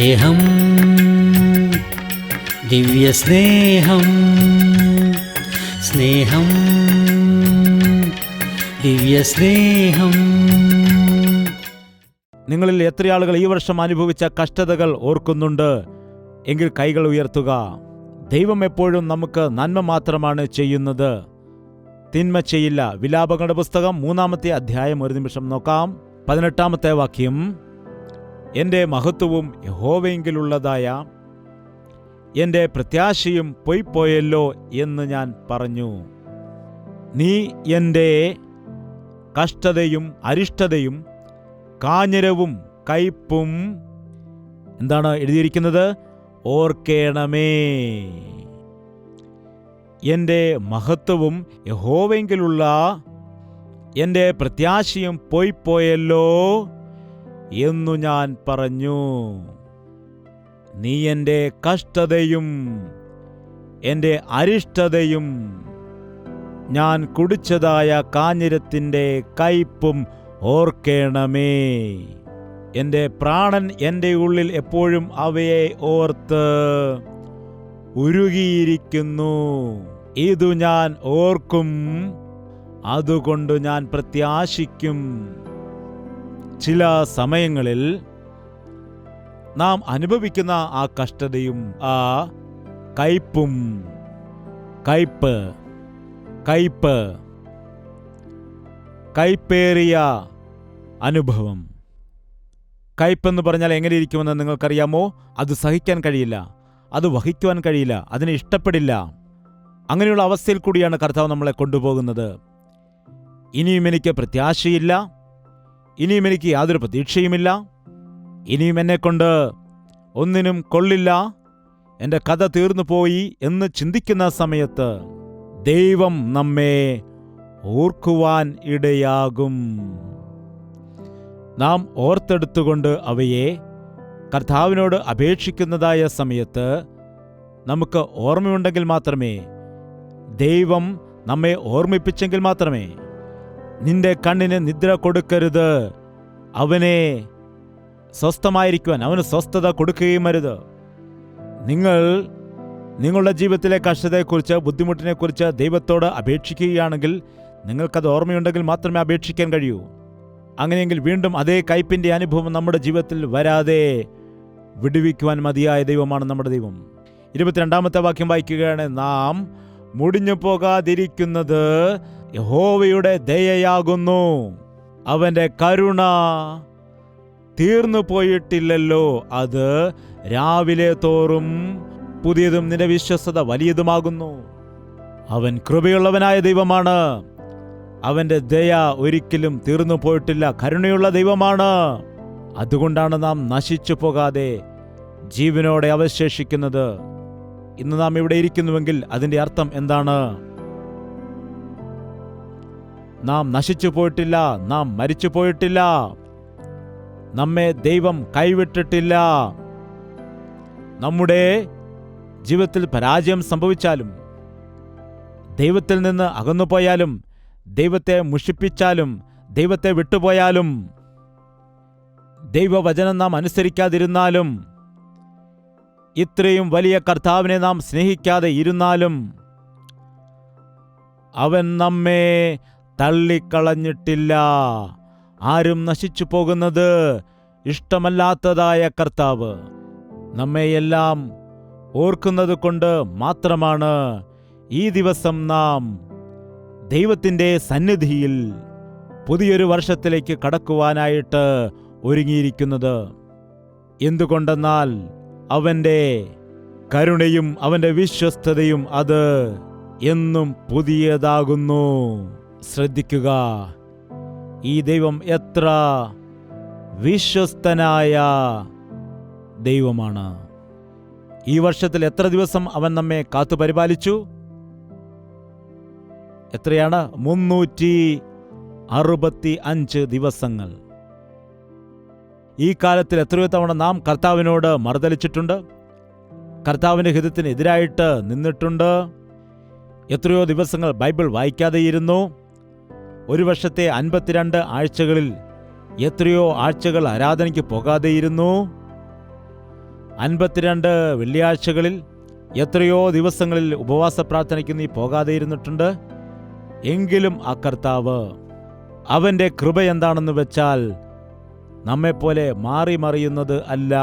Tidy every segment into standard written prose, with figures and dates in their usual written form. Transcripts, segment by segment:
സ്നേഹം, ദിവ്യസ്നേഹം, സ്നേഹം, ദിവ്യസ്നേഹം. നിങ്ങളിൽ എത്ര ആളുകൾ ഈ വർഷം അനുഭവിച്ച കഷ്ടതകൾ ഓർക്കുന്നുണ്ട് എങ്കിൽ കൈകൾ ഉയർത്തുക. ദൈവം എപ്പോഴും നമുക്ക് നന്മ മാത്രമാണ് ചെയ്യുന്നത്, തിന്മ ചെയ്യില്ല. വിലാപങ്ങളുടെ പുസ്തകം 3-ാമത്തെ അധ്യായം ഒരു നിമിഷം നോക്കാം. 18-ാമത്തെ വാക്യം. എൻ്റെ മഹത്വവും യഹോവയെങ്കിലുള്ളതായ എൻ്റെ പ്രത്യാശയും പൊയ്പോയല്ലോ എന്ന് ഞാൻ പറഞ്ഞു. നീ എൻ്റെ കഷ്ടതയും അരിഷ്ടതയും കാഞ്ഞിരവും കയ്പും എന്താണ് എഴുതിയിരിക്കുന്നത്? ഓർക്കേണമേ. എൻ്റെ മഹത്വവും യഹോവയെങ്കിലുള്ള എൻ്റെ പ്രത്യാശയും പോയല്ലോ എന്നു ഞാൻ പറഞ്ഞു. നീ എൻ്റെ കഷ്ടതയും എൻ്റെ അരിഷ്ടതയും ഞാൻ കുടിച്ചതായ കാഞ്ഞിരത്തിൻ്റെ കയ്പും ഓർക്കേണമേ. എൻ്റെ പ്രാണൻ എൻ്റെ ഉള്ളിൽ എപ്പോഴും അവയെ ഓർത്ത് ഉരുകിയിരിക്കുന്നു. ഇതു ഞാൻ ഓർക്കും, അതുകൊണ്ട് ഞാൻ പ്രത്യാശിക്കും. ചില സമയങ്ങളിൽ നാം അനുഭവിക്കുന്ന ആ കഷ്ടതയും ആ കയ്പും, കയ്പേറിയ അനുഭവം. കയ്പെന്ന് പറഞ്ഞാൽ എങ്ങനെ ഇരിക്കുമെന്ന് നിങ്ങൾക്കറിയാമോ? അത് സഹിക്കാൻ കഴിയില്ല, അത് വഹിക്കുവാൻ കഴിയില്ല, അതിനെ ഇഷ്ടപ്പെടില്ല. അങ്ങനെയുള്ള അവസ്ഥയിൽ കൂടിയാണ് കർത്താവ് നമ്മളെ കൊണ്ടുപോകുന്നത്. ഇനിയും എനിക്ക് പ്രത്യാശയില്ല, ഇനിയും എനിക്ക് യാതൊരു പ്രതീക്ഷയുമില്ല, ഇനിയും എന്നെക്കൊണ്ട് ഒന്നിനും കൊള്ളില്ല, എൻ്റെ കഥ തീർന്നു പോയി എന്ന് ചിന്തിക്കുന്ന സമയത്ത് ദൈവം നമ്മെ ഓർക്കുവാൻ ഇടയാകും. നാം ഓർത്തെടുത്തുകൊണ്ട് അവയെ കർത്താവിനോട് അപേക്ഷിക്കുന്നതായ സമയത്ത് നമുക്ക് ഓർമ്മയുണ്ടെങ്കിൽ മാത്രമേ, ദൈവം നമ്മെ ഓർമ്മിപ്പിച്ചെങ്കിൽ മാത്രമേ. നിന്റെ കണ്ണിന് നിദ്ര കൊടുക്കരുത്, അവനെ സ്വസ്ഥമായിരിക്കുവാൻ അവന് സ്വസ്ഥത കൊടുക്കുകയും അരുത്. നിങ്ങൾ നിങ്ങളുടെ ജീവിതത്തിലെ കഷ്ടതയെക്കുറിച്ച്, ബുദ്ധിമുട്ടിനെക്കുറിച്ച് ദൈവത്തോട് അപേക്ഷിക്കുകയാണെങ്കിൽ, നിങ്ങൾക്കത് ഓർമ്മയുണ്ടെങ്കിൽ മാത്രമേ അപേക്ഷിക്കാൻ കഴിയൂ. അങ്ങനെയെങ്കിൽ വീണ്ടും അതേ കയ്പിൻ്റെ അനുഭവം നമ്മുടെ ജീവിതത്തിൽ വരാതെ വിടുവിക്കുവാൻ മതിയായ ദൈവമാണ് നമ്മുടെ ദൈവം. 22-ാമത്തെ വാക്യം വായിക്കുകയാണ്. നാം മുടിഞ്ഞു പോകാതിരിക്കുന്നത് യഹോവയുടെ ദയയാകുന്നു, അവൻ്റെ കരുണ തീർന്നു പോയിട്ടില്ലല്ലോ, അത് രാവിലെ തോറും പുതിയതും നിന്റെ വിശ്വസ്തത വലിയതുമാകുന്നു. അവൻ കൃപയുള്ളവനായ ദൈവമാണ്, അവൻ്റെ ദയ ഒരിക്കലും തീർന്നു പോയിട്ടില്ല, കരുണയുള്ള ദൈവമാണ്. അതുകൊണ്ടാണ് നാം നശിച്ചു പോകാതെ ജീവനോടെ അവശേഷിക്കുന്നത്. ഇന്ന് നാം ഇവിടെ ഇരിക്കുന്നുവെങ്കിൽ അതിൻ്റെ അർത്ഥം എന്താണ്? നാം നശിച്ചു പോയിട്ടില്ല, നാം മരിച്ചു പോയിട്ടില്ല, നമ്മെ ദൈവം കൈവിട്ടിട്ടില്ല. നമ്മുടെ ജീവിതത്തിൽ പരാജയം സംഭവിച്ചാലും, ദൈവത്തിൽ നിന്ന് അകന്നുപോയാലും, ദൈവത്തെ മുഷിപ്പിച്ചാലും, ദൈവത്തെ വിട്ടുപോയാലും, ദൈവവചനം നാം അനുസരിക്കാതിരുന്നാലും, ഇത്രയും വലിയ കർത്താവിനെ നാം സ്നേഹിക്കാതെ ഇരുന്നാലും, അവൻ നമ്മെ തള്ളിക്കളഞ്ഞിട്ടില്ല. ആരും നശിച്ചു പോകുന്നത് ഇഷ്ടമല്ലാത്തതായ കർത്താവ് നമ്മെയെല്ലാം ഓർക്കുന്നത് കൊണ്ട് മാത്രമാണ് ഈ ദിവസം നാം ദൈവത്തിൻ്റെ സന്നിധിയിൽ പുതിയൊരു വർഷത്തിലേക്ക് കടക്കുവാനായിട്ട് ഒരുങ്ങിയിരിക്കുന്നത്. എന്തുകൊണ്ടെന്നാൽ അവൻ്റെ കരുണയും അവൻ്റെ വിശ്വസ്തതയും അത് എന്നും പുതിയതാകുന്നു. ശ്രദ്ധിക്കുക, ഈ ദൈവം എത്ര വിശ്വസ്തനായ ദൈവമാണ്. ഈ വർഷത്തിൽ എത്ര ദിവസം അവൻ നമ്മെ കാത്തുപരിപാലിച്ചു? എത്രയാണ്? 365 ദിവസങ്ങൾ. ഈ കാലത്തിൽ എത്രയോ തവണ നാം കർത്താവിനോട് മറുതലിച്ചിട്ടുണ്ട്, കർത്താവിൻ്റെ ഹിതത്തിന് എതിരായിട്ട് നിന്നിട്ടുണ്ട്. എത്രയോ ദിവസങ്ങൾ ബൈബിൾ വായിക്കാതെയിരുന്നു. ഒരു വർഷത്തെ 52 ആഴ്ചകളിൽ എത്രയോ ആഴ്ചകൾ ആരാധനയ്ക്ക് പോകാതെയിരുന്നു. 52 വെള്ളിയാഴ്ചകളിൽ എത്രയോ ദിവസങ്ങളിൽ ഉപവാസ പ്രാർത്ഥനയ്ക്ക് നീ പോകാതെ ഇരുന്നിട്ടുണ്ട്. എങ്കിലും ആ കർത്താവ് അവൻ്റെ കൃപ എന്താണെന്ന് വെച്ചാൽ നമ്മെപ്പോലെ മാറി മറിയുന്നത് അല്ല.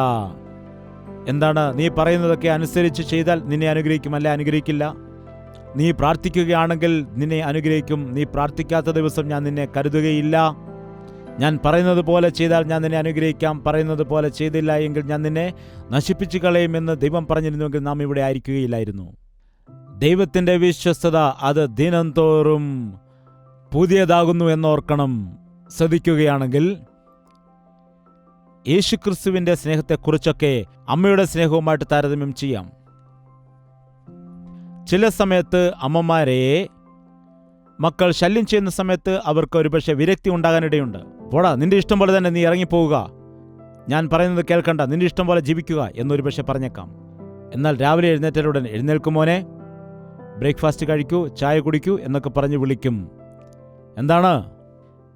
എന്താണ്? നീ പറയുന്നതൊക്കെ അനുസരിച്ച് ചെയ്താൽ നിന്നെ അനുഗ്രഹിക്കും, അല്ല അനുഗ്രഹിക്കില്ല. നീ പ്രാർത്ഥിക്കുകയാണെങ്കിൽ നിന്നെ അനുഗ്രഹിക്കും. നീ പ്രാർത്ഥിക്കാത്ത ദിവസം ഞാൻ നിന്നെ കരുതുകയില്ല. ഞാൻ പറയുന്നത് പോലെ ചെയ്താൽ ഞാൻ നിന്നെ അനുഗ്രഹിക്കാം, പറയുന്നത് പോലെ ചെയ്തില്ല എങ്കിൽ ഞാൻ നിന്നെ നശിപ്പിച്ചു കളയുമെന്ന് ദൈവം പറഞ്ഞിരുന്നുവെങ്കിൽ നാം ഇവിടെ ആയിരിക്കുകയില്ലായിരുന്നു. ദൈവത്തിൻ്റെ വിശ്വസ്തത അത് ദിനംതോറും പുതിയതാകുന്നു എന്നോർക്കണം. ശ്രദ്ധിക്കുകയാണെങ്കിൽ യേശുക്രിസ്തുവിൻ്റെ സ്നേഹത്തെക്കുറിച്ചൊക്കെ അമ്മയുടെ സ്നേഹവുമായിട്ട് താരതമ്യം ചെയ്യാം. ചില സമയത്ത് അമ്മമാരെ മക്കൾ ശല്യം ചെയ്യുന്ന സമയത്ത് അവർക്ക് ഒരുപക്ഷെ വിരക്തി ഉണ്ടാകാനിടയുണ്ട്. പോടാ, നിന്റെ ഇഷ്ടം പോലെ തന്നെ നീ ഇറങ്ങിപ്പോവുക, ഞാൻ പറയുന്നത് കേൾക്കണ്ട, നിന്റെ ഇഷ്ടം പോലെ ജീവിക്കുക എന്നൊരു പക്ഷെ പറഞ്ഞേക്കാം. എന്നാൽ രാവിലെ എഴുന്നേറ്റലുടൻ എഴുന്നേൽക്കുമോനെ, ബ്രേക്ക്ഫാസ്റ്റ് കഴിക്കൂ, ചായ കുടിക്കൂ എന്നൊക്കെ പറഞ്ഞ് വിളിക്കും. എന്താണ്?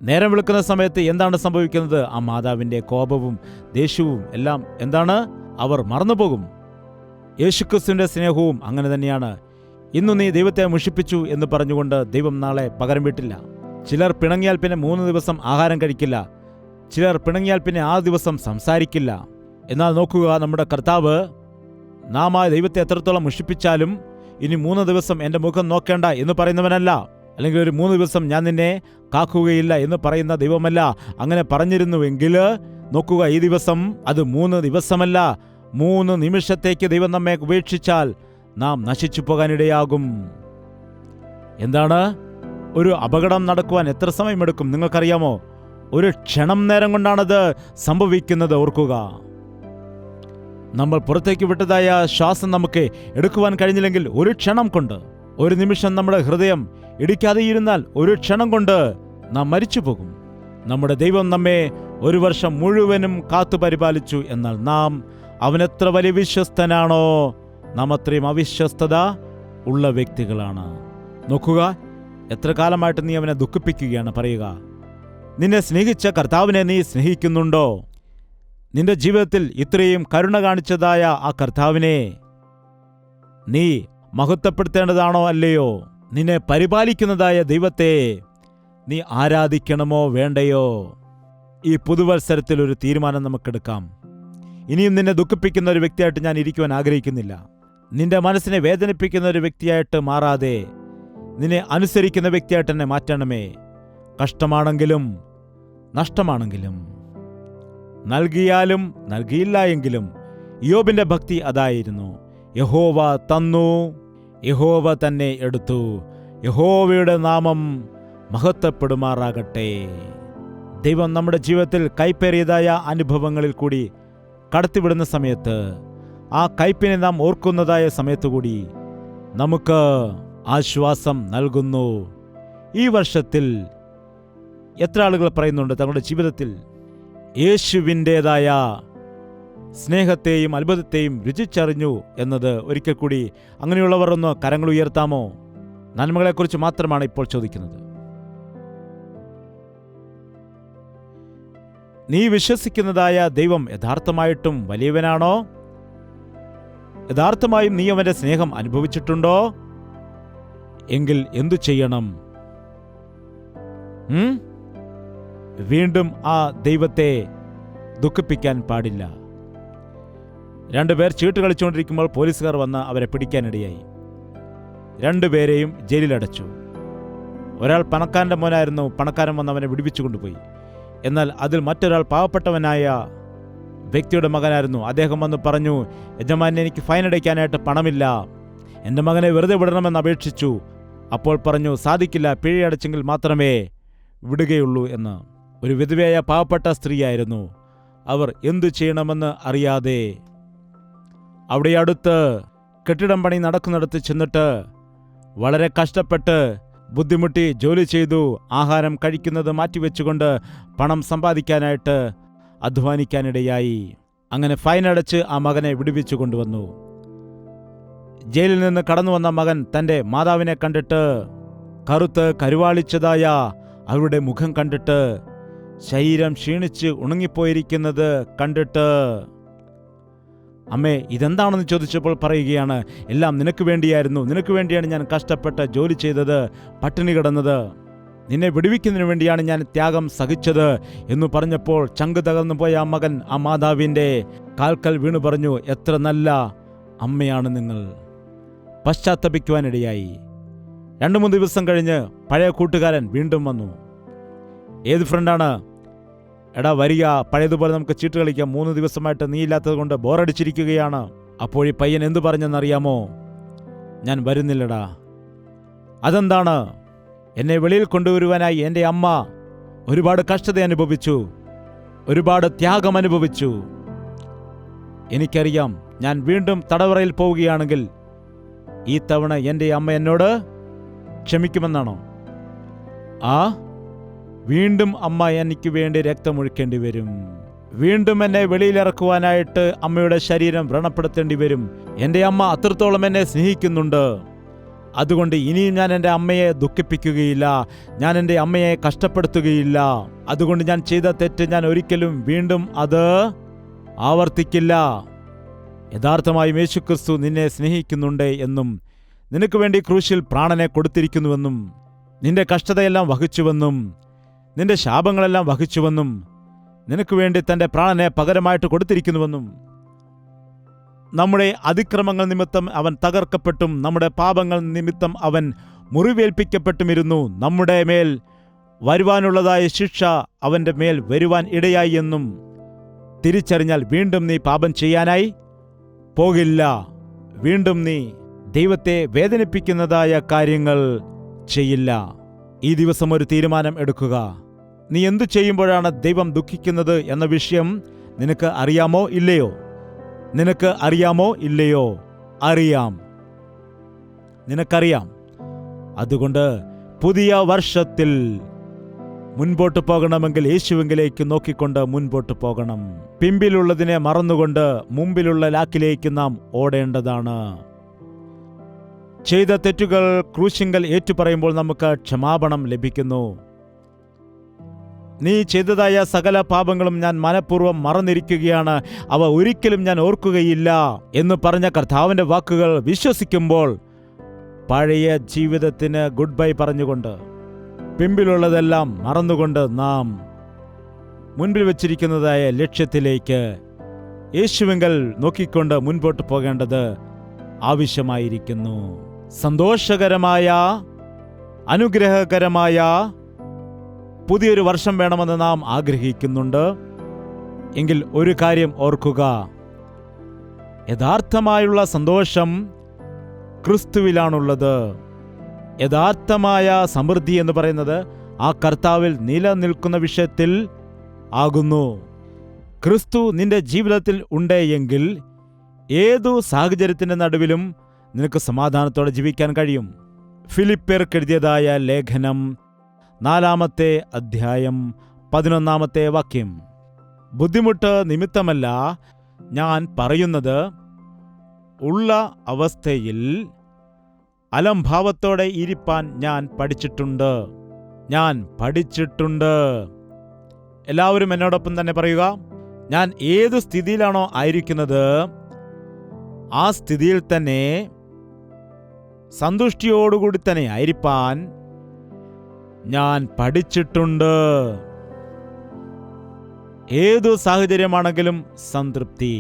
നേരം വിളിക്കുന്ന സമയത്ത് എന്താണ് സംഭവിക്കുന്നത്? ആ മാതാവിൻ്റെ കോപവും ദേഷ്യവും എല്ലാം എന്താണ്? അവർ മറന്നുപോകും. യേശുക്രിസ്തുവിൻ്റെ സ്നേഹവും അങ്ങനെ തന്നെയാണ്. ഇന്നു നീ ദൈവത്തെ മുഷിപ്പിച്ചു എന്ന് പറഞ്ഞുകൊണ്ട് ദൈവം നാളെ പകരം വീട്ടില്ല. ചിലർ പിണങ്ങിയാൽ പിന്നെ 3 ദിവസം ആഹാരം കഴിക്കില്ല. ചിലർ പിണങ്ങിയാൽ പിന്നെ 6 ദിവസം സംസാരിക്കില്ല. എന്നാൽ നോക്കുക, നമ്മുടെ കർത്താവ് നാം ആ ദൈവത്തെ എത്രത്തോളം മുഷിപ്പിച്ചാലും ഇനി 3 ദിവസം എൻ്റെ മുഖം നോക്കേണ്ട എന്ന് പറയുന്നവനല്ല. അല്ലെങ്കിൽ ഒരു 3 ദിവസം ഞാൻ നിന്നെ കാക്കുകയില്ല എന്ന് പറയുന്ന ദൈവമല്ല. അങ്ങനെ പറഞ്ഞിരുന്നുവെങ്കിൽ നോക്കുക, ഈ ദിവസം അത് 3 ദിവസമല്ല, 3 നിമിഷത്തേക്ക് ദൈവം നമ്മെ ഉപേക്ഷിച്ചാൽ നാം നശിച്ചു പോകാനിടയാകും. എന്താണ്? ഒരു അപകടം നടക്കുവാൻ എത്ര സമയമെടുക്കും നിങ്ങൾക്കറിയാമോ? ഒരു ക്ഷണം നേരം കൊണ്ടാണത് സംഭവിക്കുന്നത്. ഓർക്കുക, നമ്മൾ പുറത്തേക്ക് വിട്ടതായ ശ്വാസം നമുക്ക് എടുക്കുവാൻ കഴിഞ്ഞില്ലെങ്കിൽ ഒരു ക്ഷണം കൊണ്ട്, ഒരു നിമിഷം നമ്മുടെ ഹൃദയം ഇടിക്കാതെ ഇരുന്നാൽ ഒരു ക്ഷണം കൊണ്ട് നാം മരിച്ചു പോകും. നമ്മുടെ ദൈവം നമ്മെ 1 വർഷം മുഴുവനും കാത്തു പരിപാലിച്ചു. എന്നാൽ നാം അവനെത്ര വലിയ വിശ്വസ്തനാണോ, നാം അത്രയും അവിശ്വസ്തത ഉള്ള വ്യക്തികളാണ്. നോക്കുക, എത്ര കാലമായിട്ട് നീ അവനെ ദുഃഖിപ്പിക്കുകയാണ്. പറയുക, നിന്നെ സ്നേഹിച്ച കർത്താവിനെ നീ സ്നേഹിക്കുന്നുണ്ടോ? നിന്റെ ജീവിതത്തിൽ ഇത്രയും കരുണ കാണിച്ചതായ ആ കർത്താവിനെ നീ മഹത്വപ്പെടുത്തേണ്ടതാണോ അല്ലയോ? നിന്നെ പരിപാലിക്കുന്നതായ ദൈവത്തെ നീ ആരാധിക്കണമോ വേണ്ടയോ? ഈ പുതുവത്സരത്തിൽ ഒരു തീരുമാനം നമുക്കെടുക്കാം. ഇനിയും നിന്നെ ദുഃഖിപ്പിക്കുന്ന ഒരു വ്യക്തിയായിട്ട് ഞാൻ ഇരിക്കുവാൻ ആഗ്രഹിക്കുന്നില്ല. നിന്റെ മനസ്സിനെ വേദനിപ്പിക്കുന്ന ഒരു വ്യക്തിയായിട്ട് മാറാതെ നിന്നെ അനുസരിക്കുന്ന വ്യക്തിയായിട്ട് എന്നെ മാറ്റണമേ. കഷ്ടമാണെങ്കിലും നഷ്ടമാണെങ്കിലും, നൽകിയാലും നൽകിയില്ല എങ്കിലും യോബിന്റെ ഭക്തി അതായിരുന്നു. യഹോവ തന്നു, യഹോവ തന്നെ എടുത്തു, യഹോവയുടെ നാമം മഹത്വപ്പെടുമാറാകട്ടെ. ദൈവം നമ്മുടെ ജീവിതത്തിൽ കൈപ്പേറിയതായ അനുഭവങ്ങളിൽ കൂടി കടത്തിവിടുന്ന സമയത്ത്, ആ കയ്പിനെ നാം ഓർക്കുന്നതായ സമയത്തുകൂടി നമുക്ക് ആശ്വാസം നൽകുന്നു. ഈ വർഷത്തിൽ എത്ര ആളുകൾ പറയുന്നുണ്ട് തങ്ങളുടെ ജീവിതത്തിൽ യേശുവിൻ്റേതായ സ്നേഹത്തെയും അത്ഭുതത്തെയും രുചിച്ചറിഞ്ഞു എന്നത്? ഒരിക്കൽ കൂടി അങ്ങനെയുള്ളവർ ഒന്ന് കരങ്ങൾ ഉയർത്താമോ? നന്മകളെക്കുറിച്ച് മാത്രമാണ് ഇപ്പോൾ ചോദിക്കുന്നത്. നീ വിശ്വസിക്കുന്നതായ ദൈവം യഥാർത്ഥമായിട്ടും വലിയവനാണോ? യഥാർത്ഥമായും നീ അവന്റെ സ്നേഹം അനുഭവിച്ചിട്ടുണ്ടോ? എങ്കിൽ എന്തു ചെയ്യണം? വീണ്ടും ആ ദൈവത്തെ ദുഃഖിപ്പിക്കാൻ പാടില്ല. 2 പേർ ചീട്ട് കളിച്ചുകൊണ്ടിരിക്കുമ്പോൾ പോലീസുകാർ വന്ന് അവരെ പിടിക്കാനിടയായി. 2 പേരെയും ജയിലിലടച്ചു. ഒരാൾ പണക്കാരൻ്റെ മോനായിരുന്നു. പണക്കാരൻ വന്ന് അവനെ വിടുവിച്ചു കൊണ്ടുപോയി. എന്നാൽ അതിൽ മറ്റൊരാൾ പാവപ്പെട്ടവനായ വ്യക്തിയുടെ മകനായിരുന്നു. അദ്ദേഹം വന്ന് പറഞ്ഞു, യജമാനൻ, എനിക്ക് ഫൈൻ അടയ്ക്കാനായിട്ട് പണമില്ല, എൻ്റെ മകനെ വെറുതെ വിടണമെന്ന് അപേക്ഷിച്ചു. അപ്പോൾ പറഞ്ഞു, സാധിക്കില്ല, പിഴയടച്ചെങ്കിൽ മാത്രമേ വിടുകയുള്ളൂ എന്ന്. ഒരു വിധവയായ പാവപ്പെട്ട സ്ത്രീയായിരുന്നു. അവർ എന്തു ചെയ്യണമെന്ന് അറിയാതെ അവിടെ അടുത്ത് കെട്ടിടം പണി നടക്കുന്നിടത്ത് ചെന്നിട്ട് വളരെ കഷ്ടപ്പെട്ട് ബുദ്ധിമുട്ടി ജോലി ചെയ്തു. ആഹാരം കഴിക്കുന്നത് മാറ്റിവെച്ചുകൊണ്ട് പണം സമ്പാദിക്കാനായിട്ട് അധ്വാനിക്കാനിടയായി. അങ്ങനെ ഫൈൻ അടച്ച് ആ മകനെ വിടുവിച്ചു കൊണ്ടുവന്നു. ജയിലിൽ നിന്ന് കടന്നു വന്ന മകൻ തൻ്റെ മാതാവിനെ കണ്ടിട്ട്, കറുത്ത് കരുവാളിച്ചതായ അവരുടെ മുഖം കണ്ടിട്ട്, ശരീരം ക്ഷീണിച്ച് ഉണങ്ങിപ്പോയിരിക്കുന്നത് കണ്ടിട്ട് അമ്മേ, ഇതെന്താണെന്ന് ചോദിച്ചപ്പോൾ പറയുകയാണ്, എല്ലാം നിനക്ക് വേണ്ടിയായിരുന്നു. നിനക്ക് വേണ്ടിയാണ് ഞാൻ കഷ്ടപ്പെട്ട് ജോലി ചെയ്തത്, പട്ടിണി കിടന്നത്. നിന്നെ വിടുവിക്കുന്നതിന് വേണ്ടിയാണ് ഞാൻ ത്യാഗം സഹിച്ചത് എന്ന് പറഞ്ഞപ്പോൾ ചങ്ക് തകർന്നു പോയ ആ മകൻ ആ മാതാവിൻ്റെ കാൽക്കൽ വീണു പറഞ്ഞു, എത്ര നല്ല അമ്മയാണ് നിങ്ങൾ. പശ്ചാത്തപിക്കുവാനിടയായി. 2-3 ദിവസം കഴിഞ്ഞ് പഴയ കൂട്ടുകാരൻ വീണ്ടും വന്നു. ഏത് ഫ്രണ്ടാണ്? എടാ വരിക, പഴയതുപോലെ നമുക്ക് ചീട്ട് കളിക്കാം. 3 ദിവസമായിട്ട് നീ ഇല്ലാത്തത് കൊണ്ട് ബോറടിച്ചിരിക്കുകയാണ്. അപ്പോൾ ഈ പയ്യൻ എന്തു പറഞ്ഞെന്നറിയാമോ? ഞാൻ വരുന്നില്ലടാ. അതെന്താണ്? എന്നെ വെളിയിൽ കൊണ്ടുവരുവാനായി എൻ്റെ അമ്മ ഒരുപാട് കഷ്ടത അനുഭവിച്ചു, ഒരുപാട് ത്യാഗം അനുഭവിച്ചു. എനിക്കറിയാം, ഞാൻ വീണ്ടും തടവറയിൽ പോവുകയാണെങ്കിൽ ഈ തവണ എൻ്റെ അമ്മ എന്നോട് ക്ഷമിക്കുമെന്നാണോ? വീണ്ടും അമ്മ എനിക്ക് വേണ്ടി രക്തമൊഴുക്കേണ്ടി വരും. വീണ്ടും എന്നെ വെളിയിലിറക്കുവാനായിട്ട് അമ്മയുടെ ശരീരം വ്രണപ്പെടുത്തേണ്ടി വരും. എൻ്റെ അമ്മ അത്രത്തോളം എന്നെ സ്നേഹിക്കുന്നുണ്ട്. അതുകൊണ്ട് ഇനിയും ഞാൻ എൻ്റെ അമ്മയെ ദുഃഖിപ്പിക്കുകയില്ല, ഞാൻ എൻ്റെ അമ്മയെ കഷ്ടപ്പെടുത്തുകയില്ല. അതുകൊണ്ട് ഞാൻ ചെയ്ത തെറ്റ് ഞാൻ ഒരിക്കലും വീണ്ടും അത് ആവർത്തിക്കില്ല. യഥാർത്ഥമായും യേശുക്രിസ്തു നിന്നെ സ്നേഹിക്കുന്നുണ്ട് എന്നും നിനക്ക് വേണ്ടി ക്രൂശിൽ പ്രാണനെ കൊടുത്തിരിക്കുന്നുവെന്നും നിന്റെ കഷ്ടതയെല്ലാം വഹിച്ചുവെന്നും നിന്റെ ശാപങ്ങളെല്ലാം വഹിച്ചുവെന്നും നിനക്ക് വേണ്ടി തൻ്റെ പ്രാണനെ പകരമായിട്ട് കൊടുത്തിരിക്കുന്നുവെന്നും നമ്മുടെ അതിക്രമങ്ങൾ നിമിത്തം അവൻ തകർക്കപ്പെട്ടും നമ്മുടെ പാപങ്ങൾ നിമിത്തം അവൻ മുറിവേൽപ്പിക്കപ്പെട്ടുമിരുന്നു. നമ്മുടെ മേൽ വരുവാനുള്ളതായ ശിക്ഷ അവൻ്റെ മേൽ വരുവാൻ ഇടയായി എന്നും തിരിച്ചറിഞ്ഞാൽ വീണ്ടും നീ പാപം ചെയ്യാനായി പോകില്ല. വീണ്ടും നീ ദൈവത്തെ വേദനിപ്പിക്കുന്നതായ കാര്യങ്ങൾ ചെയ്യില്ല. ഈ ദിവസം ഒരു തീരുമാനം എടുക്കുക. നീ എന്തു ചെയ്യുമ്പോഴാണ് ദൈവം ദുഃഖിക്കുന്നത് എന്ന വിഷയം നിനക്ക് അറിയാമോ ഇല്ലയോ? നിനക്ക് അറിയാമോ ഇല്ലയോ? അറിയാം, നിനക്കറിയാം. അതുകൊണ്ട് പുതിയ വർഷത്തിൽ മുൻപോട്ട് പോകണമെങ്കിൽ യേശുവിലേക്ക് നോക്കിക്കൊണ്ട് മുൻപോട്ട് പോകണം. പിമ്പിലുള്ളതിനെ മറന്നുകൊണ്ട് മുമ്പിലുള്ള ലാക്കിലേക്ക് നാം ഓടേണ്ടതാണ്. ചെയ്ത തെറ്റുകൾ ക്രൂശിങ്കൽ ഏറ്റുപറയുമ്പോൾ നമുക്ക് ക്ഷമാപണം ലഭിക്കുന്നു. നീ ചെയ്തതായ സകല പാപങ്ങളും ഞാൻ മനഃപൂർവ്വം മറന്നിരിക്കുകയാണ്, അവ ഒരിക്കലും ഞാൻ ഓർക്കുകയില്ല എന്ന് പറഞ്ഞ കർത്താവിൻ്റെ വാക്കുകൾ വിശ്വസിക്കുമ്പോൾ പഴയ ജീവിതത്തിന് ഗുഡ് ബൈ പറഞ്ഞുകൊണ്ട് പിമ്പിലുള്ളതെല്ലാം മറന്നുകൊണ്ട് നാം മുൻപിൽ വച്ചിരിക്കുന്നതായ ലക്ഷ്യത്തിലേക്ക് യേശുവിങ്കൽ നോക്കിക്കൊണ്ട് മുൻപോട്ട് പോകേണ്ടത് ആവശ്യമായിരിക്കുന്നു. സന്തോഷകരമായ അനുഗ്രഹകരമായ പുതിയൊരു വർഷം വേണമെന്ന് നാം ആഗ്രഹിക്കുന്നുണ്ട് എങ്കിൽ ഒരു കാര്യം ഓർക്കുക, യഥാർത്ഥമായുള്ള സന്തോഷം ക്രിസ്തുവിലാണുള്ളത്. യഥാർത്ഥമായ സമൃദ്ധി എന്ന് പറയുന്നത് ആ കർത്താവിൽ നിലനിൽക്കുന്ന വിഷയത്തിൽ ആകുന്നു. ക്രിസ്തു നിന്റെ ജീവിതത്തിൽ ഉണ്ടെങ്കിൽ ഏതു സാഹചര്യത്തിൻ്റെ നടുവിലും നിനക്ക് സമാധാനത്തോടെ ജീവിക്കാൻ കഴിയും. ഫിലിപ്പിയർക്ക് എഴുതിയതായ ലേഖനം 4-ാമത്തെ അധ്യായം 11-ാമത്തെ വാക്യം. ബുദ്ധിമുട്ട് നിമിത്തമല്ല ഞാൻ പറയുന്നത്, ഉള്ള അവസ്ഥയിൽ അലംഭാവത്തോടെ ഇരിപ്പാൻ ഞാൻ പഠിച്ചിട്ടുണ്ട്. ഞാൻ പഠിച്ചിട്ടുണ്ട്. എല്ലാവരും എന്നോടൊപ്പം തന്നെ പറയുക. ഞാൻ ഏതു സ്ഥിതിയിലാണോ ആയിരിക്കുന്നത് ആ സ്ഥിതിയിൽ തന്നെ സന്തുഷ്ടിയോടുകൂടി തന്നെ ആയിരിക്കാൻ ഞാൻ പഠിച്ചിട്ടുണ്ട്. ഏതു സാഹചര്യമാണെങ്കിലും സംതൃപ്തി.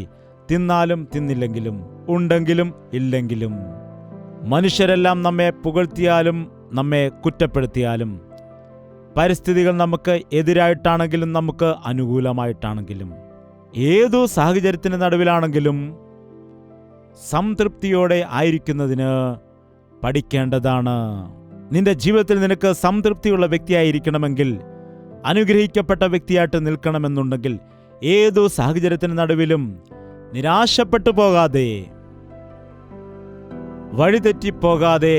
തിന്നാലും തിന്നില്ലെങ്കിലും, ഉണ്ടെങ്കിലും ഇല്ലെങ്കിലും, മനുഷ്യരെല്ലാം നമ്മെ പുകഴ്ത്തിയാലും നമ്മെ കുറ്റപ്പെടുത്തിയാലും, പരിസ്ഥിതികൾ നമുക്ക് എതിരായിട്ടാണെങ്കിലും നമുക്ക് അനുകൂലമായിട്ടാണെങ്കിലും, ഏതു സാഹചര്യത്തിന് നടുവിലാണെങ്കിലും സംതൃപ്തിയോടെ ആയിരിക്കുന്നതിന് പഠിക്കേണ്ടതാണ്. നിന്റെ ജീവിതത്തിൽ നിനക്ക് സംതൃപ്തിയുള്ള വ്യക്തിയായിരിക്കണമെങ്കിൽ, അനുഗ്രഹിക്കപ്പെട്ട വ്യക്തിയായിട്ട് നിൽക്കണമെന്നുണ്ടെങ്കിൽ ഏതു സാഹചര്യത്തിന് നടുവിലും നിരാശപ്പെട്ടു പോകാതെ, വഴിതെറ്റിപ്പോകാതെ,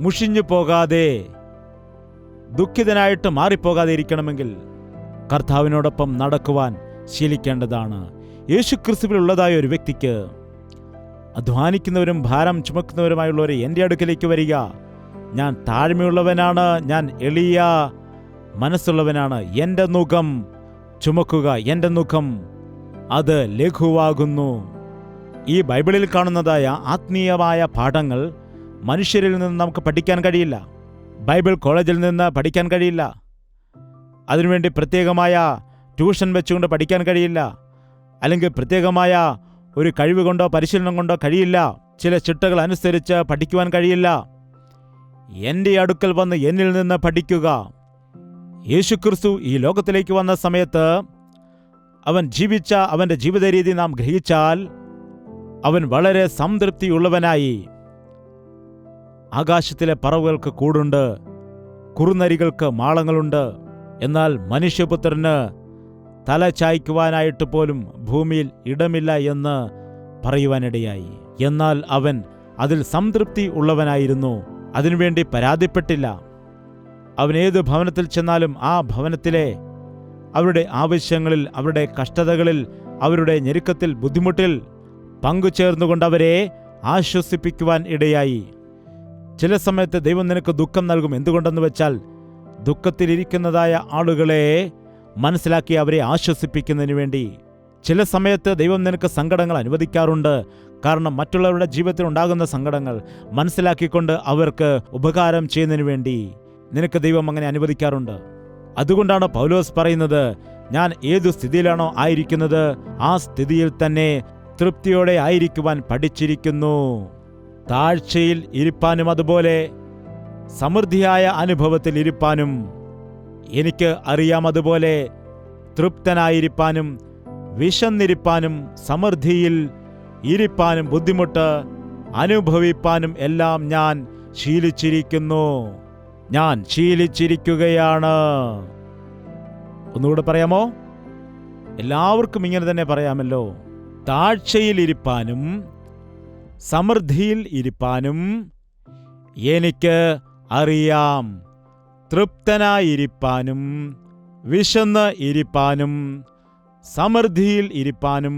മുഷിഞ്ഞു പോകാതെ, ദുഃഖിതനായിട്ട് മാറിപ്പോകാതെ ഇരിക്കണമെങ്കിൽ കർത്താവിനോടൊപ്പം നടക്കുവാൻ ശീലിക്കേണ്ടതാണ്. യേശുക്രിസ്തുവിലുള്ളതായ ഒരു വ്യക്തിക്ക് അധ്വാനിക്കുന്നവരും ഭാരം ചുമക്കുന്നവരുമായുള്ളവർ എൻ്റെ അടുക്കലേക്ക് വരിക, ഞാൻ താഴ്മയുള്ളവനാണ്, ഞാൻ എളിയ മനസ്സുള്ളവനാണ്, എൻ്റെ നുകം ചുമക്കുക, എൻ്റെ നുകം അത് ലഘുവാകുന്നു. ഈ ബൈബിളിൽ കാണുന്നതായ ആത്മീയമായ പാഠങ്ങൾ മനുഷ്യരിൽ നിന്ന് നമുക്ക് പഠിക്കാൻ കഴിയില്ല. ബൈബിൾ കോളേജിൽ നിന്ന് പഠിക്കാൻ കഴിയില്ല. അതിനുവേണ്ടി പ്രത്യേകമായ ട്യൂഷൻ വെച്ചുകൊണ്ട് പഠിക്കാൻ കഴിയില്ല. അല്ലെങ്കിൽ പ്രത്യേകമായ ഒരു കഴിവ് കൊണ്ടോ പരിശീലനം കൊണ്ടോ കഴിയില്ല. ചില ചിട്ടകൾ അനുസരിച്ച് പഠിക്കുവാൻ കഴിയില്ല. എൻ്റെ അടുക്കൽ വന്ന് എന്നിൽ നിന്ന് പഠിക്കുക. യേശുക്രിസ്തു ഈ ലോകത്തിലേക്ക് വന്ന സമയത്ത് അവൻ ജീവിച്ച അവൻ്റെ ജീവിത രീതി നാം ഗ്രഹിച്ചാൽ അവൻ വളരെ സംതൃപ്തിയുള്ളവനായി. ആകാശത്തിലെ പറവുകൾക്ക് കൂടുണ്ട്, കുറുനരികൾക്ക് മാളങ്ങളുണ്ട്, എന്നാൽ മനുഷ്യപുത്രന് തല ചായ്ക്കുവാനായിട്ട് പോലും ഭൂമിയിൽ ഇടമില്ല എന്ന് പറയുവാനിടയായി. എന്നാൽ അവൻ അതിൽ സംതൃപ്തി ഉള്ളവനായിരുന്നു. അതിനുവേണ്ടി പരാതിപ്പെട്ടില്ല. അവൻ ഏത് ഭവനത്തിൽ ചെന്നാലും ആ ഭവനത്തിലെ അവരുടെ ആവശ്യങ്ങളിൽ, അവരുടെ കഷ്ടതകളിൽ, അവരുടെ ഞെരുക്കത്തിൽ, ബുദ്ധിമുട്ടിൽ പങ്കുചേർന്നുകൊണ്ട് അവരെ ആശ്വസിപ്പിക്കുവാൻ ഇടയായി. ചില സമയത്ത് ദൈവം നിനക്ക് ദുഃഖം നൽകും. എന്തുകൊണ്ടെന്ന് വെച്ചാൽ ദുഃഖത്തിലിരിക്കുന്നതായ ആളുകളെ മനസ്സിലാക്കി അവരെ ആശ്വസിപ്പിക്കുന്നതിന് വേണ്ടി. ചില സമയത്ത് ദൈവം നിനക്ക് സങ്കടങ്ങൾ അനുവദിക്കാറുണ്ട്. കാരണം മറ്റുള്ളവരുടെ ജീവിതത്തിൽ ഉണ്ടാകുന്ന സങ്കടങ്ങൾ മനസ്സിലാക്കിക്കൊണ്ട് അവർക്ക് ഉപകാരം ചെയ്യുന്നതിന് വേണ്ടി നിനക്ക് ദൈവം അങ്ങനെ അനുവദിക്കാറുണ്ട്. അതുകൊണ്ടാണ് പൗലോസ് പറയുന്നത്, ഞാൻ ഏതു സ്ഥിതിയിലാണോ ആയിരിക്കുന്നത് ആ സ്ഥിതിയിൽ തന്നെ തൃപ്തിയോടെ ആയിരിക്കുവാൻ പഠിച്ചിരിക്കുന്നു. താഴ്ചയിൽ ഇരിപ്പാനും അതുപോലെ സമൃദ്ധിയായ അനുഭവത്തിൽ ഇരിപ്പാനും എനിക്ക് അറിയാം. അതുപോലെ തൃപ്തനായിരിക്കാനും വിശന്നിരിപ്പാനും സമൃദ്ധിയിൽ ഇരിപ്പാനും ബുദ്ധിമുട്ട് അനുഭവിപ്പാനും എല്ലാം ഞാൻ ശീലിച്ചിരിക്കുന്നു. ഞാൻ ശീലിച്ചിരിക്കുകയാണ്. ഒന്നുകൂടെ പറയാമോ? എല്ലാവർക്കും ഇങ്ങനെ തന്നെ പറയാമല്ലോ. താഴ്ചയിൽ ഇരിപ്പാനും സമൃദ്ധിയിൽ ഇരിപ്പാനും എനിക്ക് അറിയാം. തൃപ്തനായിരിക്കാനും വിശന്ന് ഇരിപ്പാനും സമൃദ്ധിയിൽ ഇരിപ്പാനും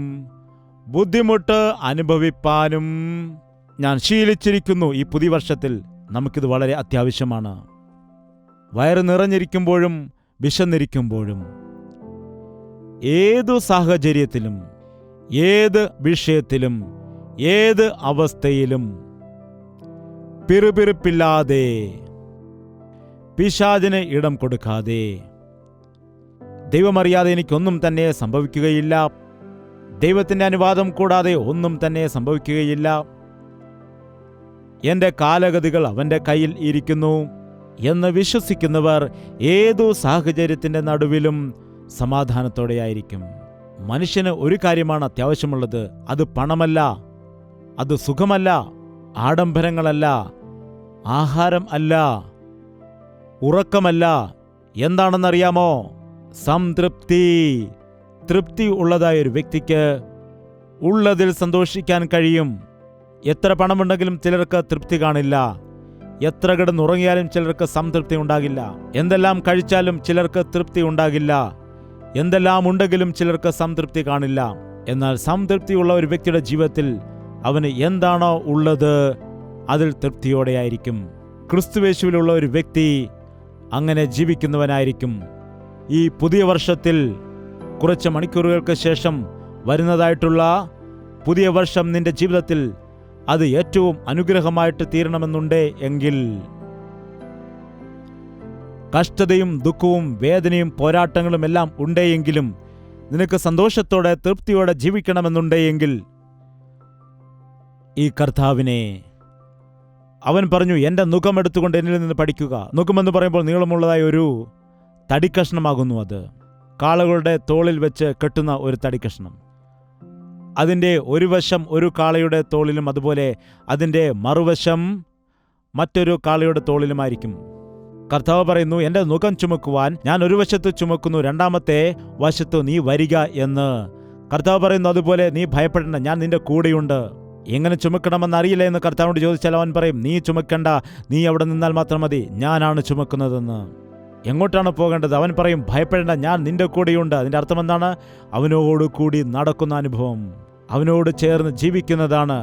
ബുദ്ധിമുട്ട് അനുഭവിപ്പാനും ഞാൻ ശീലിച്ചിരിക്കുന്നു. ഈ പുതിയ വർഷത്തിൽ നമുക്കിത് വളരെ അത്യാവശ്യമാണ്. വയറ് നിറഞ്ഞിരിക്കുമ്പോഴും വിശന്നിരിക്കുമ്പോഴും ഏതു സാഹചര്യത്തിലും ഏത് വിഷയത്തിലും ഏത് അവസ്ഥയിലും പിറുപിറുപ്പില്ലാതെ പിശാചിന് ഇടം കൊടുക്കാതെ, ദൈവമറിയാതെ എനിക്കൊന്നും തന്നെ സംഭവിക്കുകയില്ല, ദൈവത്തിൻ്റെ അനുവാദം കൂടാതെ ഒന്നും തന്നെ സംഭവിക്കുകയില്ല, എൻ്റെ കാലഗതികൾ അവൻ്റെ കയ്യിൽ ഇരിക്കുന്നു എന്ന് വിശ്വസിക്കുന്നവർ ഏതു സാഹചര്യത്തിൻ്റെ നടുവിലും സമാധാനത്തോടെയായിരിക്കും. മനുഷ്യന് ഒരു കാര്യമാണ് അത്യാവശ്യമുള്ളത്. അത് പണമല്ല, അത് സുഖമല്ല, ആഡംബരങ്ങളല്ല, ആഹാരം അല്ല, ഉറക്കമല്ല. എന്താണെന്നറിയാമോ? സംതൃപ്തി. തൃപ്തി ഉള്ളതായ ഒരു വ്യക്തിക്ക് ഉള്ളതിൽ സന്തോഷിക്കാൻ കഴിയും. എത്ര പണമുണ്ടെങ്കിലും ചിലർക്ക് തൃപ്തി കാണില്ല. എത്ര കിടന്നുറങ്ങിയാലും ചിലർക്ക് സംതൃപ്തി ഉണ്ടാകില്ല. എന്തെല്ലാം കഴിച്ചാലും ചിലർക്ക് തൃപ്തി ഉണ്ടാകില്ല. എന്തെല്ലാം ഉണ്ടെങ്കിലും ചിലർക്ക് സംതൃപ്തി കാണില്ല. എന്നാൽ സംതൃപ്തിയുള്ള ഒരു വ്യക്തിയുടെ ജീവിതത്തിൽ അവന് എന്താണോ ഉള്ളത് അതിൽ തൃപ്തിയോടെയായിരിക്കും. ക്രിസ്തുയേശുവിലുള്ള ഒരു വ്യക്തി അങ്ങനെ ജീവിക്കുന്നവനായിരിക്കും. ഈ പുതിയ വർഷത്തിൽ കുറച്ച് മണിക്കൂറുകൾക്ക് ശേഷം വരുന്നതായിട്ടുള്ള പുതിയ വർഷം നിന്റെ ജീവിതത്തിൽ അത് ഏറ്റവും അനുഗ്രഹമായിട്ട് തീരണമെന്നുണ്ടേ എങ്കിൽ, കഷ്ടതയും ദുഃഖവും വേദനയും പോരാട്ടങ്ങളും എല്ലാം ഉണ്ടേയെങ്കിലും നിനക്ക് സന്തോഷത്തോടെ തൃപ്തിയോടെ ജീവിക്കണമെന്നുണ്ടേയെങ്കിൽ ഈ കർത്താവിനെ അവൻ പറഞ്ഞു, എൻ്റെ നുഖമെടുത്തുകൊണ്ട് എന്നിൽ നിന്ന് പഠിക്കുക. നുഖമെന്ന് പറയുമ്പോൾ നീളമുള്ളതായ ഒരു തടിക്കഷ്ണമാകുന്നു. അത് കാളകളുടെ തോളിൽ വെച്ച് കെട്ടുന്ന ഒരു തടിക്കഷ്ണം. അതിൻ്റെ ഒരു വശം ഒരു കാളയുടെ തോളിലും അതുപോലെ അതിൻ്റെ മറുവശം മറ്റൊരു കാളയുടെ തോളിലുമായിരിക്കും. കർത്താവ് പറയുന്നു, എൻ്റെ നുഖം ചുമക്കുവാൻ ഞാൻ ഒരു വശത്ത് ചുമക്കുന്നു, രണ്ടാമത്തെ വശത്ത് നീ വരിക എന്ന്. കർത്താവ് പറയുന്നു, അതുപോലെ നീ ഭയപ്പെടേണ്ട, ഞാൻ നിന്റെ കൂടെയുണ്ട്. എങ്ങനെ ചുമക്കണമെന്ന് അറിയില്ല എന്ന് കർത്താവിനോട് ചോദിച്ചാൽ അവൻ പറയും, നീ ചുമക്കണ്ട, നീ അവിടെ നിന്നാൽ മാത്രം മതി, ഞാനാണ് ചുമക്കുന്നതെന്ന്. എങ്ങോട്ടാണ് പോകേണ്ടത്? അവൻ പറയും, ഭയപ്പെടേണ്ട, ഞാൻ നിന്റെ കൂടെയുണ്ട്. അതിൻ്റെ അർത്ഥം എന്താണ്? അവനോട് കൂടി നടക്കുന്ന അനുഭവം, അവനോട് ചേർന്ന് ജീവിക്കുന്നതാണ്.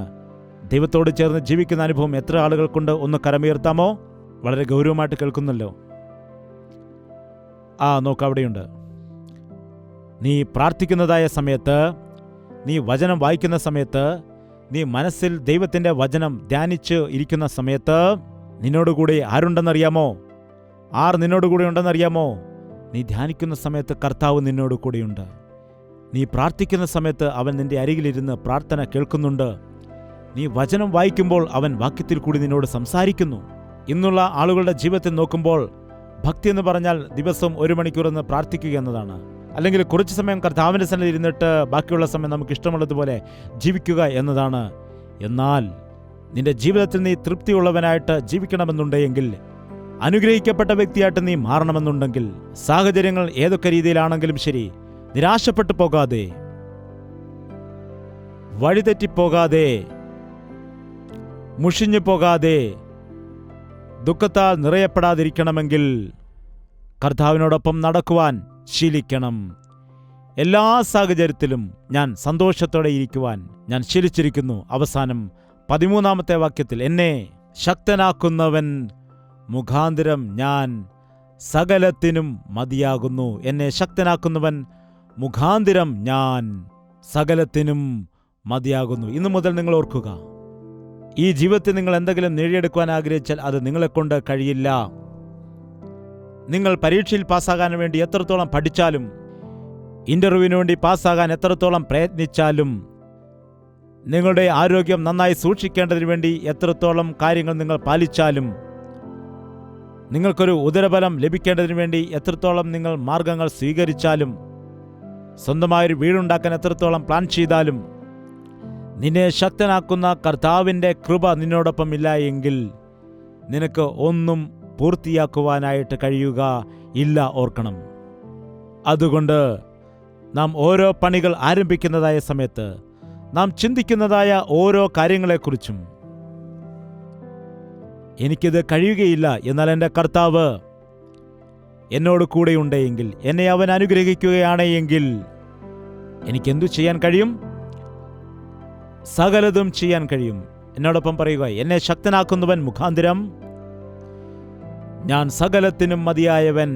ദൈവത്തോട് ചേർന്ന് ജീവിക്കുന്ന അനുഭവം എത്ര ആളുകൾക്കുണ്ട്? ഒന്ന് കരമുയർത്താമോ? വളരെ ഗൗരവമായിട്ട് കേൾക്കുന്നല്ലോ. നോക്ക്, അവിടെയുണ്ട്. നീ പ്രാർത്ഥിക്കുന്നതായ സമയത്ത് നീ വചനം വായിക്കുന്ന സമയത്ത്, നീ മനസ്സിൽ ദൈവത്തിൻ്റെ വചനം ധ്യാനിച്ച് ഇരിക്കുന്ന സമയത്ത് നിന്നോടുകൂടി ആരുണ്ടെന്നറിയാമോ? ആർ നിന്നോടുകൂടി ഉണ്ടെന്നറിയാമോ? നീ ധ്യാനിക്കുന്ന സമയത്ത് കർത്താവ് നിന്നോട് കൂടിയുണ്ട്. നീ പ്രാർത്ഥിക്കുന്ന സമയത്ത് അവൻ നിന്റെ അരികിലിരുന്ന് പ്രാർത്ഥന കേൾക്കുന്നുണ്ട്. നീ വചനം വായിക്കുമ്പോൾ അവൻ വാക്യത്തിൽ കൂടി നിന്നോട് സംസാരിക്കുന്നു. ഇന്നുള്ള ആളുകളുടെ ജീവിതത്തിൽ നോക്കുമ്പോൾ ഭക്തി എന്ന് പറഞ്ഞാൽ ദിവസവും 1 മണിക്കൂറെന്ന് പ്രാർത്ഥിക്കുക എന്നതാണ്. അല്ലെങ്കിൽ കുറച്ച് സമയം കർത്താവിൻ്റെ സന്നിധിയിൽ ഇരുന്നിട്ട് ബാക്കിയുള്ള സമയം നമുക്ക് ഇഷ്ടമുള്ളതുപോലെ ജീവിക്കുക എന്നതാണ്. എന്നാൽ നിന്റെ ജീവിതത്തിൽ നീ തൃപ്തിയുള്ളവനായിട്ട് ജീവിക്കണമെന്നുണ്ടെങ്കിൽ, അനുഗ്രഹിക്കപ്പെട്ട വ്യക്തിയായിട്ട് നീ മാറണമെന്നുണ്ടെങ്കിൽ, സാഹചര്യങ്ങൾ ഏതൊക്കെ രീതിയിലാണെങ്കിലും ശരി, നിരാശപ്പെട്ടു പോകാതെ, വഴിതെറ്റിപ്പോകാതെ, മുഷിഞ്ഞു പോകാതെ, ദുഃഖത്താൽ നിറയപ്പെടാതിരിക്കണമെങ്കിൽ കർത്താവിനോടൊപ്പം നടക്കുവാൻ ശീലിക്കണം. എല്ലാ സാഹചര്യത്തിലും ഞാൻ സന്തോഷത്തോടെ ഇരിക്കുവാൻ ഞാൻ ശീലിച്ചിരിക്കുന്നു. അവസാനം 13-ാമത്തെ വാക്യത്തിൽ, എന്നെ ശക്തനാക്കുന്നവൻ മുഖാന്തരം ഞാൻ സകലത്തിനും മതിയാകുന്നു. എന്നെ ശക്തനാക്കുന്നവൻ മുഖാന്തരം ഞാൻ സകലത്തിനും മതിയാകുന്നു. ഇന്നു മുതൽ നിങ്ങൾ ഓർക്കുക, ഈ ജീവിതത്തിൽ നിങ്ങൾ എന്തെങ്കിലും നേടിയെടുക്കുവാൻ ആഗ്രഹിച്ചാൽ അത് നിങ്ങളെക്കൊണ്ട് കഴിയില്ല. നിങ്ങൾ പരീക്ഷയിൽ പാസ്സാകാൻ വേണ്ടി എത്രത്തോളം പഠിച്ചാലും, ഇന്റർവ്യൂവിന് വേണ്ടി പാസ്സാകാൻ എത്രത്തോളം പ്രയത്നിച്ചാലും, നിങ്ങളുടെ ആരോഗ്യം നന്നായി സൂക്ഷിക്കേണ്ടതിന് വേണ്ടി എത്രത്തോളം കാര്യങ്ങൾ നിങ്ങൾ പാലിച്ചാലും, നിങ്ങൾക്കൊരു ഉദരബലം ലഭിക്കേണ്ടതിന് വേണ്ടി എത്രത്തോളം നിങ്ങൾ മാർഗങ്ങൾ സ്വീകരിച്ചാലും, സ്വന്തമായൊരു വീടുണ്ടാക്കാൻ എത്രത്തോളം പ്ലാൻ ചെയ്താലും, നിന്നെ ശക്തനാക്കുന്ന കർത്താവിൻ്റെ കൃപ നിന്നോടൊപ്പം ഇല്ല എങ്കിൽ നിനക്ക് ഒന്നും പൂർത്തിയാക്കുവാനായിട്ട് കഴിയുക ഇല്ല. ഓർക്കണം. അതുകൊണ്ട് നാം ഓരോ പണികൾ ആരംഭിക്കുന്നതായ സമയത്ത് നാം ചിന്തിക്കുന്നതായ ഓരോ കാര്യങ്ങളെക്കുറിച്ചും, എനിക്കിത് കഴിയുകയില്ല, എന്നാൽ എൻ്റെ കർത്താവ് എന്നോട് കൂടെയുണ്ടെങ്കിൽ, എന്നെ അവൻ അനുഗ്രഹിക്കുകയാണെങ്കിൽ എനിക്കെന്തു ചെയ്യാൻ കഴിയും? സകലതും ചെയ്യാൻ കഴിയും. എന്നോടൊപ്പം പറയുക, എന്നെ ശക്തനാക്കുന്നവൻ മുഖാന്തരം ഞാൻ സകലത്തിനും മതിയായവൻ.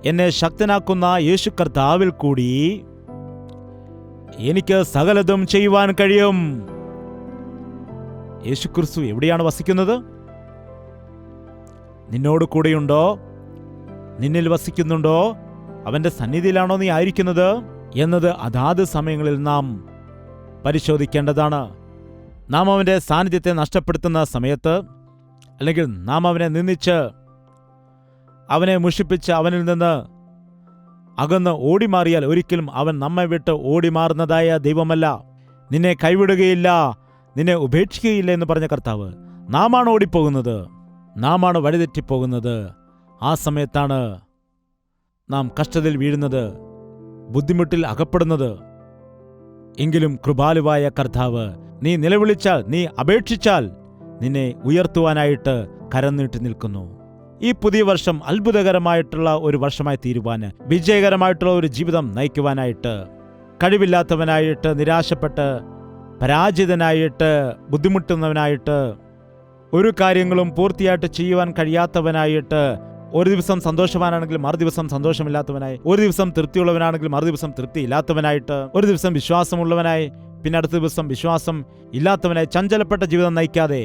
എന്നെ ശക്തനാക്കുന്ന യേശു കർത്താവിൽ കൂടി എനിക്ക് സകലതും ചെയ്യുവാൻ കഴിയും. യേശുക്രിസ്തു എവിടെയാണ് വസിക്കുന്നത്? നിന്നോട് കൂടെയുണ്ടോ? നിന്നിൽ വസിക്കുന്നുണ്ടോ? അവന്റെ സന്നിധിയിലാണോ നീ ആയിരിക്കുന്നത് എന്നത് അതാത് സമയങ്ങളിൽ നാം പരിശോധിക്കേണ്ടതാണ്. നാം അവന്റെ സാന്നിധ്യത്തെ നഷ്ടപ്പെടുത്തുന്ന സമയത്ത്, അല്ലെങ്കിൽ നാം അവനെ നിന്ദിച്ച്, അവനെ മുഷിപ്പിച്ച് അവനിൽ നിന്ന് അകന്ന് ഓടിമാറിയാൽ ഒരിക്കലും അവൻ നമ്മെ വിട്ട് ഓടിമാറുന്നതായ ദൈവമല്ല. നിന്നെ കൈവിടുകയില്ല, നിന്നെ ഉപേക്ഷിക്കുകയില്ല എന്ന് പറഞ്ഞ കർത്താവ്. നാമാണ് ഓടിപ്പോകുന്നത്, നാമാണ് വഴിതെറ്റിപ്പോകുന്നത്. ആ സമയത്താണ് നാം കഷ്ടതയിൽ വീഴുന്നത്, ബുദ്ധിമുട്ടിൽ അകപ്പെടുന്നത്. എങ്കിലും കൃപാലുവായ കർത്താവ്, നീ നിലവിളിച്ചാൽ, നീ അപേക്ഷിച്ചാൽ നിന്നെ ഉയർത്തുവാനായിട്ട് കരം നീട്ടി നിൽക്കുന്നു. ഈ പുതിയ വർഷം അത്ഭുതകരമായിട്ടുള്ള ഒരു വർഷമായി തീരുവാൻ, വിജയകരമായിട്ടുള്ള ഒരു ജീവിതം നയിക്കുവാനായിട്ട്, കഴിവില്ലാത്തവനായിട്ട്, നിരാശപ്പെട്ട് പരാജിതനായിട്ട്, ബുദ്ധിമുട്ടുന്നവനായിട്ട്, ഒരു കാര്യങ്ങളും പൂർത്തിയായിട്ട് ചെയ്യുവാൻ കഴിയാത്തവനായിട്ട്, ഒരു ദിവസം സന്തോഷവാനാണെങ്കിൽ മറു ദിവസം സന്തോഷമില്ലാത്തവനായി, ഒരു ദിവസം തൃപ്തിയുള്ളവനാണെങ്കിൽ മറു ദിവസം തൃപ്തി ഇല്ലാത്തവനായിട്ട്, ഒരു ദിവസം വിശ്വാസമുള്ളവനായി പിന്നെ അടുത്ത ദിവസം വിശ്വാസം ഇല്ലാത്തവനായി, ചഞ്ചലപ്പെട്ട ജീവിതം നയിക്കാതെ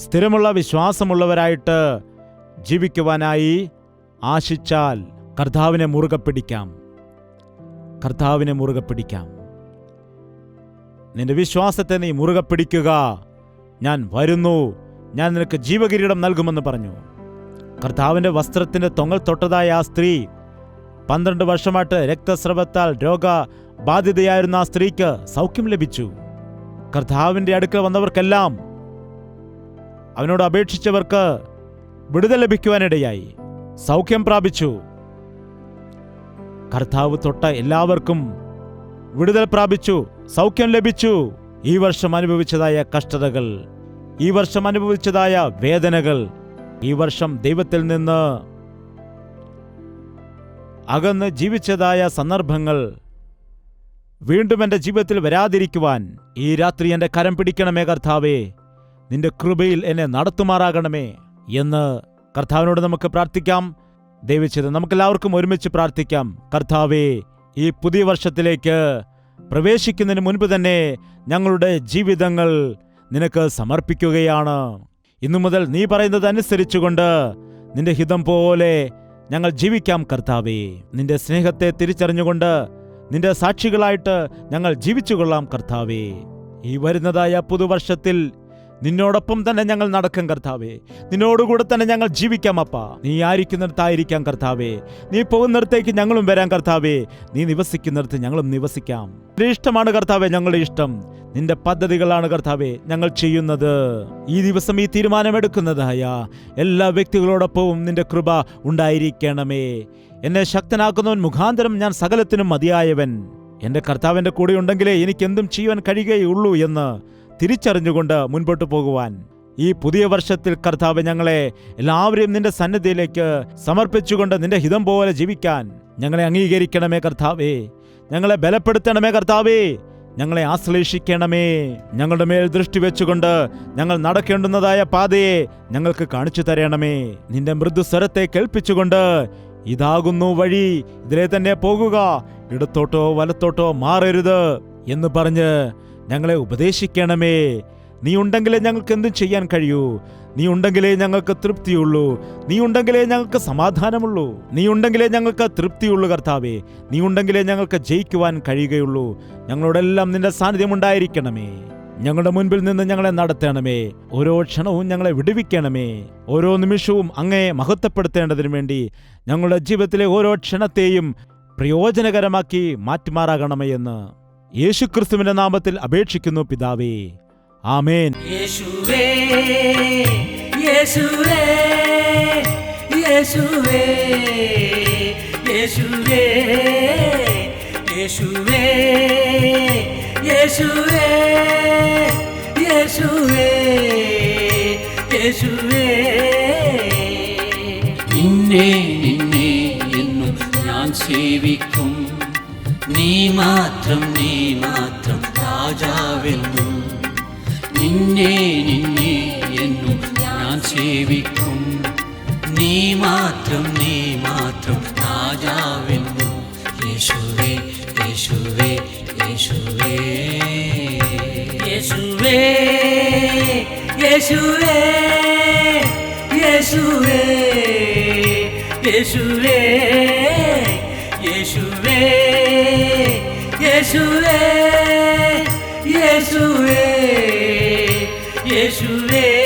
സ്ഥിരമുള്ള വിശ്വാസമുള്ളവരായിട്ട് ജീവിക്കുവാനായി ആശിച്ചാൽ കർത്താവിനെ മുറുകെ പിടിക്കാം. കർത്താവിനെ മുറുകെ പിടിക്കാം. നിന്റെ വിശ്വാസത്തെ നീ മുറുകെ പിടിക്കുക. ഞാൻ വരുന്നു, ഞാൻ നിനക്ക് ജീവകിരീടം നൽകുമെന്ന് പറഞ്ഞു. കർത്താവിന്റെ വസ്ത്രത്തിന്റെ തൊങ്ങൽ തൊട്ടതായ ആ സ്ത്രീ, 12 വർഷമായിട്ട് രക്തസ്രവത്താൽ രോഗബാധിതയായിരുന്ന ആ സ്ത്രീക്ക് സൗഖ്യം ലഭിച്ചു. കർത്താവിന്റെ അടുക്കൽ വന്നവർക്കെല്ലാം, അവനോട് അപേക്ഷിച്ചവർക്ക് വിടുതൽ ലഭിക്കുവാനിടയായി, സൗഖ്യം പ്രാപിച്ചു. കർത്താവ് തൊട്ട എല്ലാവർക്കും വിടുതൽ പ്രാപിച്ചു, സൗഖ്യം ലഭിച്ചു. ഈ വർഷം അനുഭവിച്ചതായ കഷ്ടതകൾ, ഈ വർഷം അനുഭവിച്ചതായ വേദനകൾ, ഈ വർഷം ദൈവത്തിൽ നിന്ന് അകന്ന് ജീവിച്ചതായ സന്ദർഭങ്ങൾ വീണ്ടും എൻ്റെ ജീവിതത്തിൽ വരാതിരിക്കുവാൻ ഈ രാത്രി എൻ്റെ കരം പിടിക്കണമേ കർത്താവേ, നിന്റെ കൃപയിൽ എന്നെ നടത്തുമാറാകണമേ എന്ന് കർത്താവിനോട് നമുക്ക് പ്രാർത്ഥിക്കാം. ദയവുചെയ്ത് നമുക്കെല്ലാവർക്കും ഒരുമിച്ച് പ്രാർത്ഥിക്കാം. കർത്താവേ, ഈ പുതിയ വർഷത്തിലേക്ക് പ്രവേശിക്കുന്നതിന് മുൻപ് തന്നെ ഞങ്ങളുടെ ജീവിതങ്ങൾ നിനക്ക് സമർപ്പിക്കുകയാണ്. ഇന്നു മുതൽ നീ പറയുന്നത് അനുസരിച്ചുകൊണ്ട് നിന്റെ ഹിതം പോലെ ഞങ്ങൾ ജീവിക്കാം കർത്താവേ. നിന്റെ സ്നേഹത്തെ തിരിച്ചറിഞ്ഞുകൊണ്ട് നിന്റെ സാക്ഷികളായിട്ട് ഞങ്ങൾ ജീവിച്ചുകൊള്ളാം കർത്താവേ. ഈ വരുന്നതായ പുതുവർഷത്തിൽ നിന്നോടൊപ്പം തന്നെ ഞങ്ങൾ നടക്കും കർത്താവേ. നിന്നോടുകൂടെ തന്നെ ഞങ്ങൾ ജീവിക്കാം അപ്പാ. നീ ആയിരിക്കുന്നിടത്തായിരിക്കാം കർത്താവേ. നീ പോകുന്നിടത്തേക്ക് ഞങ്ങളും വരാം കർത്താവേ. നീ നിവസിക്കുന്നിടത്ത് ഞങ്ങളും നിവസിക്കാം. നിന്റെ ഇഷ്ടമാണ് കർത്താവേ ഞങ്ങളുടെ ഇഷ്ടം. നിന്റെ പദ്ധതികളാണ് കർത്താവേ ഞങ്ങൾ ചെയ്യുന്നത്. ഈ ദിവസം ഈ തീരുമാനമെടുക്കുന്നതായ എല്ലാ വ്യക്തികളോടൊപ്പവും നിന്റെ കൃപ ഉണ്ടായിരിക്കണമേ. എന്നെ ശക്തനാക്കുന്നവൻ മുഖാന്തരം ഞാൻ സകലത്തിനും മതിയായവൻ. എന്റെ കർത്താവിന്റെ കൂടെ ഉണ്ടെങ്കിലേ എനിക്ക് എന്തും ചെയ്യുവാൻ കഴിയുകയുള്ളൂ എന്ന് തിരിച്ചറിഞ്ഞുകൊണ്ട് മുൻപോട്ട് പോകുവാൻ ഈ പുതിയ വർഷത്തിൽ കർത്താവ് ഞങ്ങളെ എല്ലാവരെയും നിന്റെ സന്നിധിയിലേക്ക് സമർപ്പിച്ചുകൊണ്ട് നിന്റെ ഹിതം പോലെ ജീവിക്കാൻ ഞങ്ങളെ അംഗീകരിക്കണമേ കർത്താവേ. ഞങ്ങളെ ബലപ്പെടുത്തണമേ കർത്താവേ. ഞങ്ങളെ ആശ്ലേഷിക്കണമേ. ഞങ്ങളുടെ മേൽ ദൃഷ്ടി വെച്ചുകൊണ്ട് ഞങ്ങൾ നടക്കേണ്ടുന്നതായ പാതയെ ഞങ്ങൾക്ക് കാണിച്ചു തരണമേ. നിന്റെ മൃദുസ്വരത്തെ കേൾപ്പിച്ചുകൊണ്ട് ഇതാകുന്നു വഴി, ഇതിലെ തന്നെ പോകുക, ഇടത്തോട്ടോ വലത്തോട്ടോ മാറരുത് എന്ന് പറഞ്ഞ് ഞങ്ങളെ ഉപദേശിക്കണമേ. നീ ഉണ്ടെങ്കിലേ ഞങ്ങൾക്ക് എന്തും ചെയ്യാൻ കഴിയൂ. നീ ഉണ്ടെങ്കിലേ ഞങ്ങൾക്ക് തൃപ്തിയുള്ളൂ. നീ ഉണ്ടെങ്കിലേ ഞങ്ങൾക്ക് സമാധാനമുള്ളൂ. നീ ഉണ്ടെങ്കിലേ ഞങ്ങൾക്ക് തൃപ്തിയുള്ളൂ കർത്താവേ. നീ ഉണ്ടെങ്കിലേ ഞങ്ങൾക്ക് ജയിക്കുവാൻ കഴിയുകയുള്ളൂ. ഞങ്ങളോടെല്ലാം നിന്റെ സാന്നിധ്യം ഉണ്ടായിരിക്കണമേ. ഞങ്ങളുടെ മുൻപിൽ നിന്ന് ഞങ്ങളെ നടത്തണമേ. ഓരോ ക്ഷണവും ഞങ്ങളെ വിടുവിക്കണമേ. ഓരോ നിമിഷവും അങ്ങേ മഹത്വപ്പെടുത്തേണ്ടതിനു വേണ്ടി ഞങ്ങളുടെ ജീവിതത്തിലെ ഓരോ ക്ഷണത്തെയും പ്രയോജനകരമാക്കി മാറ്റുമാറാകണമേ എന്ന് യേശുക്രിസ്തുവിന്റെ നാമത്തിൽ അപേക്ഷിക്കുന്നു പിതാവേ. ആമേൻ. യേശുവേ യേശുവേ യേശുവേ യേശുവേ യേശുവേ യേശുവേ യേശുവേ യേശുവേ നിന്നെ നിന്നെ എന്നും ഞാൻ സേവിക്കും. നീ മാത്രം രാജാവെന്നും. നിന്നെ നിന്നെ എന്നും ഞാൻ സേവിക്കും. നീ മാത്രം രാജാവെന്നും. യേശുവേ യേശുവേ യേശുവേ യേശുവേ യേശുവേ യേശുവേ യേശുവേ യേശുവേ യേശുവേ യേശുവേ യേശുവേ